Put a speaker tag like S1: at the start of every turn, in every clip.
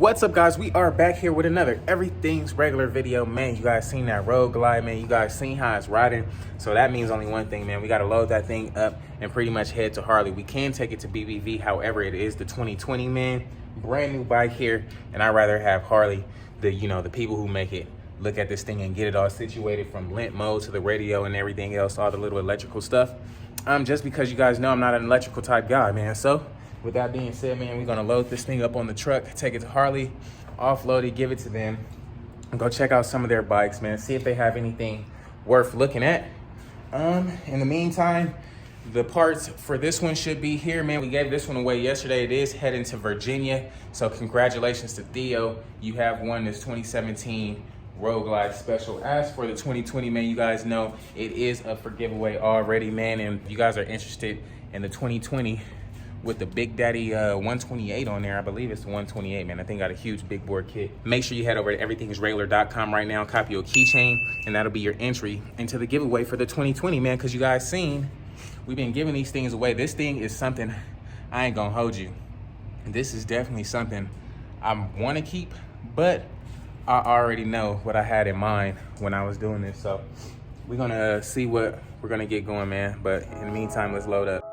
S1: What's up, guys? We are back here with another Everything's Regular video. Man, you guys seen that road glide, man. You guys seen how it's riding. So that means only one thing, man. We got to load that thing up and pretty much head to Harley. We can take it to BBV. However, it is the 2020, man. Brand new bike here. And I'd rather have Harley, the people who make it, look at this thing and get it all situated from lint mode to the radio and everything else, all the little electrical stuff. Just because you guys know I'm not an electrical type guy, man. So with that being said, man, we're gonna load this thing up on the truck, take it to Harley, offload it, give it to them, and go check out some of their bikes, man. See if they have anything worth looking at. In the meantime, the parts for this one should be here, man. We gave this one away yesterday. It is heading to Virginia. So congratulations to Theo. You have won this 2017 Road Glide Special. As for the 2020, man, you guys know it is up for giveaway already, man. And if you guys are interested in the 2020 with the Big Daddy 128 on there, I believe it's the 128, man. I think got a huge big board kit. Make sure you head over to everythingsregular.com right now, copy your keychain, and that'll be your entry into the giveaway for the 2020, man. Because you guys seen, we've been giving these things away. This thing is something, I ain't gonna hold you, this is definitely something I want to keep, but I already know what I had in mind when I was doing this. So we're gonna see what we're gonna get going, man. But in the meantime, let's load up.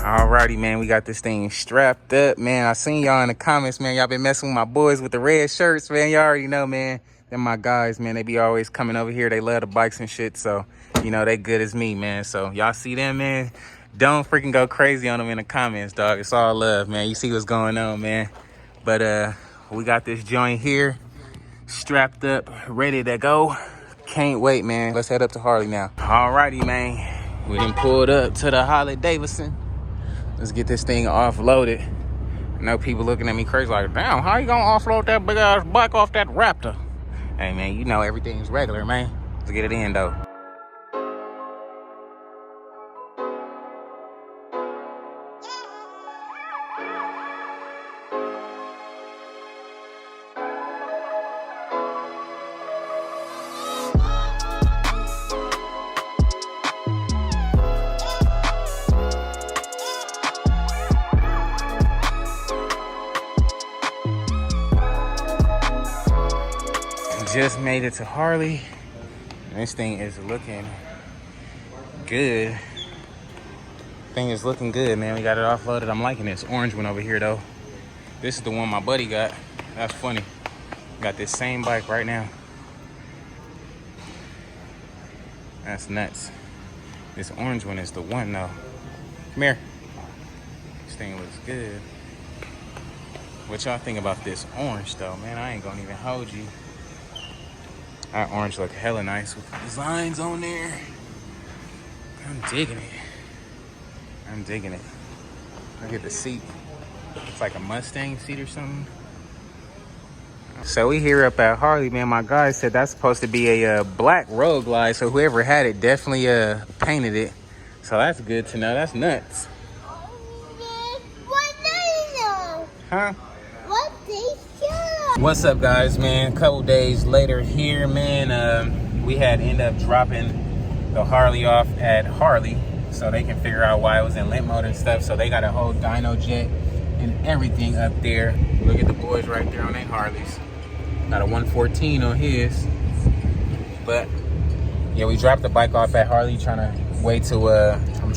S1: Alrighty, man, we got this thing strapped up, man. I seen y'all in the comments, man. Y'all been messing with my boys with the red shirts, man. Y'all already know, man. They're my guys, man. They be always coming over here. They love the bikes and shit, so, you know, they good as me, man. So y'all see them, man. Don't freaking go crazy on them in the comments, dog. It's all love, man. You see what's going on, man. But we got this joint here strapped up, ready to go. Can't wait, man. Let's head up to Harley now. Alrighty, man. We done pulled up to the Harley Davidson. Let's get this thing offloaded. I know people looking at me crazy like, damn, how you gonna offload that big ass bike off that Raptor? Hey, man, you know everything's regular, man. Let's get it in, though. Just made it to Harley. This thing is looking good. Thing is looking good, man. We got it offloaded. I'm liking this orange one over here, though. This is the one my buddy got. That's funny. Got this same bike right now. That's nuts. This orange one is the one, though. Come here. This thing looks good. What y'all think about this orange, though, man? I ain't gonna even hold you. That orange look hella nice with the designs on there. I'm digging it. I'm digging it. Look at the seat. It's like a Mustang seat or something. So we here up at Harley, man. My guy said that's supposed to be a black Road Glide. So whoever had it definitely painted it. So that's good to know. That's nuts.
S2: What do you know?
S1: Huh?
S2: What do you know?
S1: What's up, guys, man? A couple days later here, man. We had ended up dropping the Harley off at Harley so they can figure out why it was in limp mode and stuff. So they got a whole dyno jet and everything up there. Look at the boys right there on their Harleys. Got a 114 on his. But yeah, we dropped the bike off at Harley, trying to wait to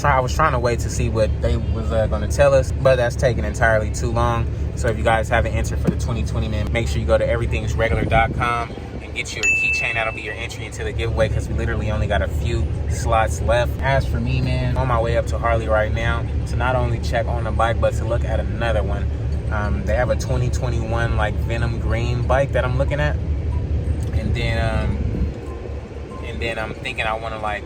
S1: I was trying to wait to see what they was gonna tell us, but that's taking entirely too long. So if you guys haven't entered for the 2020, man, make sure you go to everythingsregular.com and get your keychain. That'll be your entry into the giveaway, because we literally only got a few slots left. As for me, man, on my way up to Harley right now to not only check on the bike, but to look at another one. They have a 2021 like Venom green bike that I'm looking at, and then I'm thinking I want to like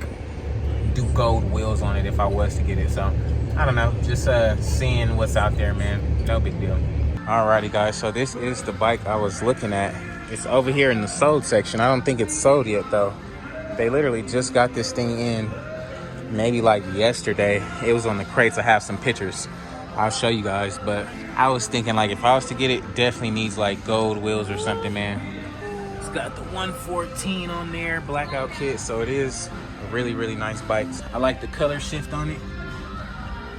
S1: do gold wheels on it if I was to get it. So I don't know, just seeing what's out there, man. No big deal. Alrighty guys, so this is the bike I was looking at. It's over here in the sold section. I don't think it's sold yet though. They literally just got this thing in maybe like yesterday. It was on the crates. I have some pictures I'll show you guys, but I was thinking like if I was to get it, definitely needs like gold wheels or something, man. It's got the 114 on there, blackout kit, so it is a really, really nice bike. I like the color shift on it.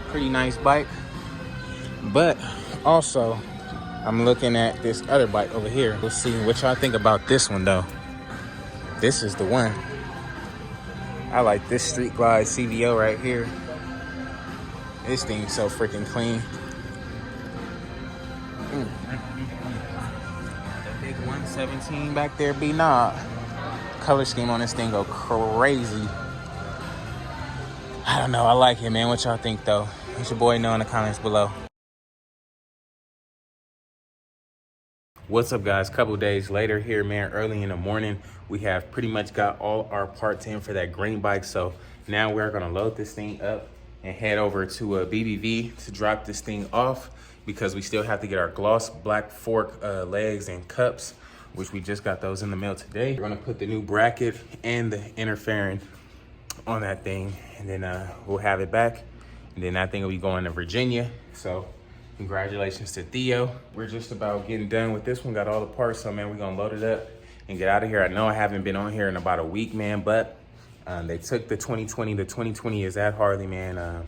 S1: Pretty nice bike. But also, I'm looking at this other bike over here. We'll see what y'all think about this one though. This is the one. I like this Street Glide CVO right here. This thing's so freaking clean. That big 117 back there, B-Knob. Color scheme on this thing go crazy. I don't know, I like it, man. What y'all think though? Let your boy know in the comments below. What's up guys, couple days later here, man. Early in the morning, we have pretty much got all our parts in for that green bike. So now we're gonna load this thing up and head over to a BBV to drop this thing off, because we still have to get our gloss black fork legs and cups, which we just got those in the mail today. We're gonna put the new bracket and the interfering on that thing, and then we'll have it back, and then that thing will be going to Virginia. So congratulations to Theo. We're just about getting done with this one. Got all the parts, so man, we're gonna load it up and get out of here. I know I haven't been on here in about a week, man, but they took the 2020. The 2020 is at Harley, man.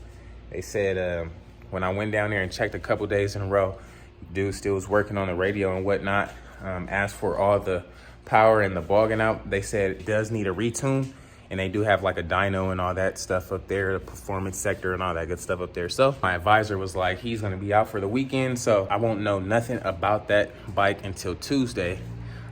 S1: They said when I went down there and checked a couple days in a row, dude still was working on the radio and whatnot. Asked for all the power and the bogging out. They said it does need a retune, and they do have like a dyno and all that stuff up there, the performance sector and all that good stuff up there. So my advisor was like, he's gonna be out for the weekend, so I won't know nothing about that bike until Tuesday.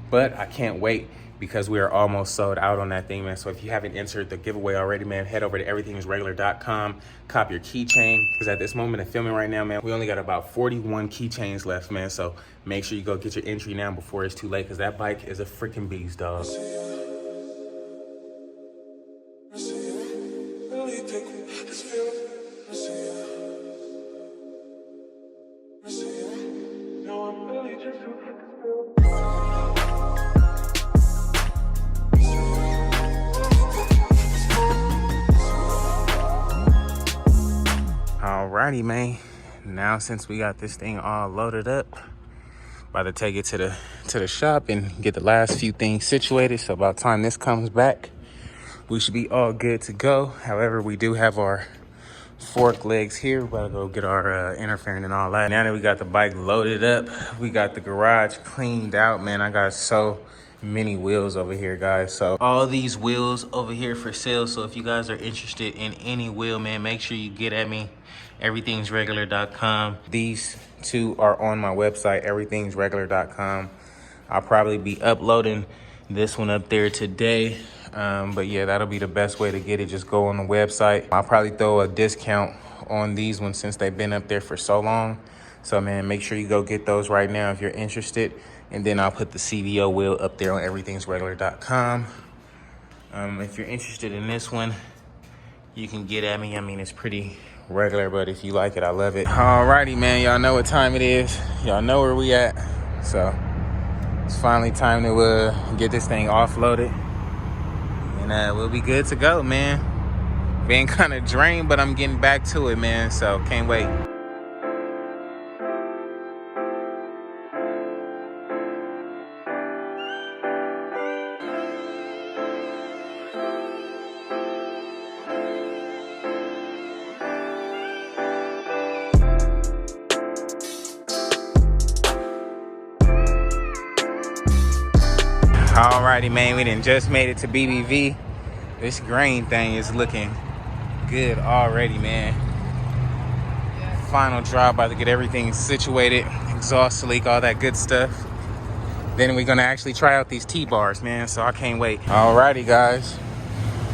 S1: But I can't wait, because we are almost sold out on that thing, man. So if you haven't entered the giveaway already, man, head over to everythingsregular.com, cop your keychain, because at this moment of filming right now, man, we only got about 41 keychains left, man. So make sure you go get your entry now before it's too late, because that bike is a freaking beast, dog. Alrighty, man. Now since we got this thing all loaded up, about to take it to the shop and get the last few things situated. So by the time this comes back, we should be all good to go. However, we do have our fork legs here. We're about to go get our interfering and all that. Now that we got the bike loaded up, we got the garage cleaned out, man. I got so many wheels over here, guys. So all these wheels over here for sale. So if you guys are interested in any wheel, man, make sure you get at me. Everythingsregular.com. These two are on my website, everythingsregular.com. I'll probably be uploading this one up there today. But yeah, that'll be the best way to get it. Just go on the website. I'll probably throw a discount on these ones since they've been up there for so long. So man, make sure you go get those right now if you're interested. And then I'll put the CVO wheel up there on everythingsregular.com. If you're interested in this one, you can get at me. I mean, it's pretty regular, but if you like it, I love it. Alrighty, man, y'all know what time it is. Y'all know where we at. So it's finally time to get this thing offloaded, and we'll be good to go, man. Being kind of drained, but I'm getting back to it, man, so can't wait. Alrighty, man, we done just made it to BBV. This grain thing is looking good already, man. Final drop, about to get everything situated, exhaust leak, all that good stuff. Then we're gonna actually try out these T-bars, man, so I can't wait. Alrighty, guys,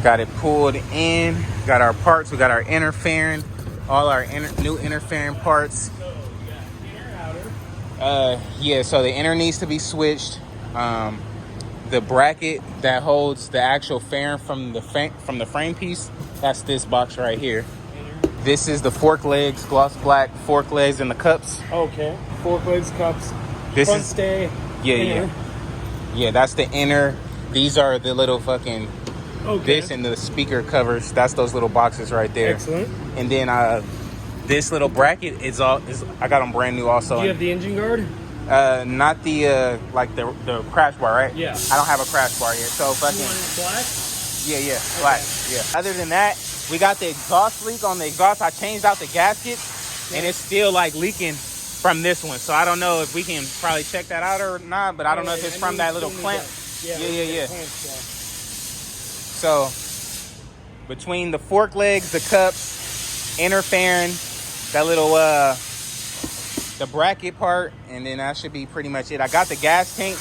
S1: got it pulled in, got our parts, we got our interfering, all our new interfering parts. Yeah, so the inner needs to be switched. the bracket that holds the actual fairing from the frame piece. That's this box right here. This is the fork legs, gloss black fork legs and the cups.
S3: Okay. Fork legs, cups.
S1: This
S3: Front
S1: is
S3: stay.
S1: Yeah. That's the inner. These are the little fucking.
S3: Okay.
S1: This and the speaker covers. That's those little boxes right there.
S3: Excellent.
S1: And then this little bracket is I got them brand new also.
S3: Do you have the engine guard?
S1: Not the like the crash bar, right?
S3: Yeah.
S1: I don't have a crash bar yet. So fucking.
S3: You want it black?
S1: Yeah, black. Yeah. Other than that, we got the exhaust leak on the exhaust. I changed out the gasket, and it's still like leaking from this one. So I don't know if we can probably check that out or not. But I don't know if it's from that little clamp. Yeah. So between the fork legs, the cups, inner fairing, that little the bracket part, and then that should be pretty much it. I got the gas tank.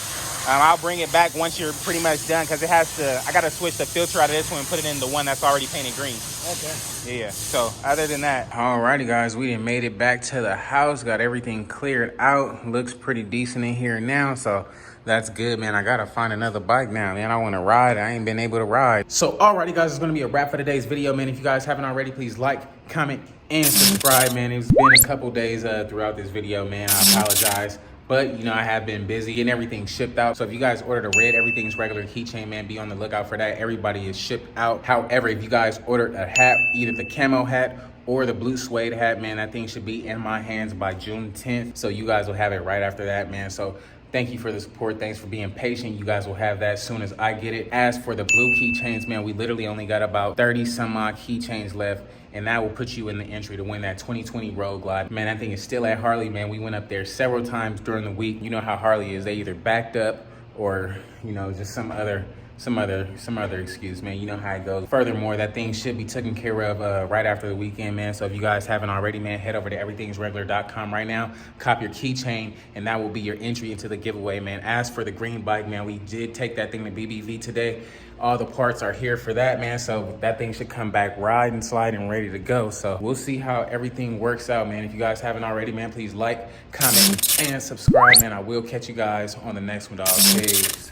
S1: I'll bring it back once you're pretty much done, because it has to. I gotta switch the filter out of this one and put it in the one that's already painted green.
S3: Okay.
S1: Yeah. So other than that, alrighty guys, we done made it back to the house. Got everything cleared out. Looks pretty decent in here now. So that's good, man. I gotta find another bike now, man. I want to ride. I ain't been able to ride. So alrighty guys, it's gonna be a wrap for today's video, man. If you guys haven't already, please like, comment, and subscribe, man. It's been a couple days throughout this video, man. I apologize. But, you know, I have been busy getting everything shipped out. So if you guys ordered a red Everything's Regular keychain, man, be on the lookout for that. Everybody is shipped out. However, if you guys ordered a hat, either the camo hat or the blue suede hat, man, that thing should be in my hands by June 10th. So you guys will have it right after that, man. So thank you for the support. Thanks for being patient. You guys will have that as soon as I get it. As for the blue keychains, man, we literally only got about 30 some odd keychains left. And that will put you in the entry to win that 2020 Road Glide. Man, that thing is still at Harley, man. We went up there several times during the week. You know how Harley is. They either backed up or, you know, just some other excuse, man. You know how it goes. Furthermore, that thing should be taken care of right after the weekend, man. So if you guys haven't already, man, head over to everythingsregular.com right now, cop your keychain, and that will be your entry into the giveaway, man. As for the green bike, man, we did take that thing to BBV today. All the parts are here for that, man. So that thing should come back riding, sliding, ready to go. So we'll see how everything works out, man. If you guys haven't already, man, please like, comment, and subscribe, man. I will catch you guys on the next one, dog. Peace.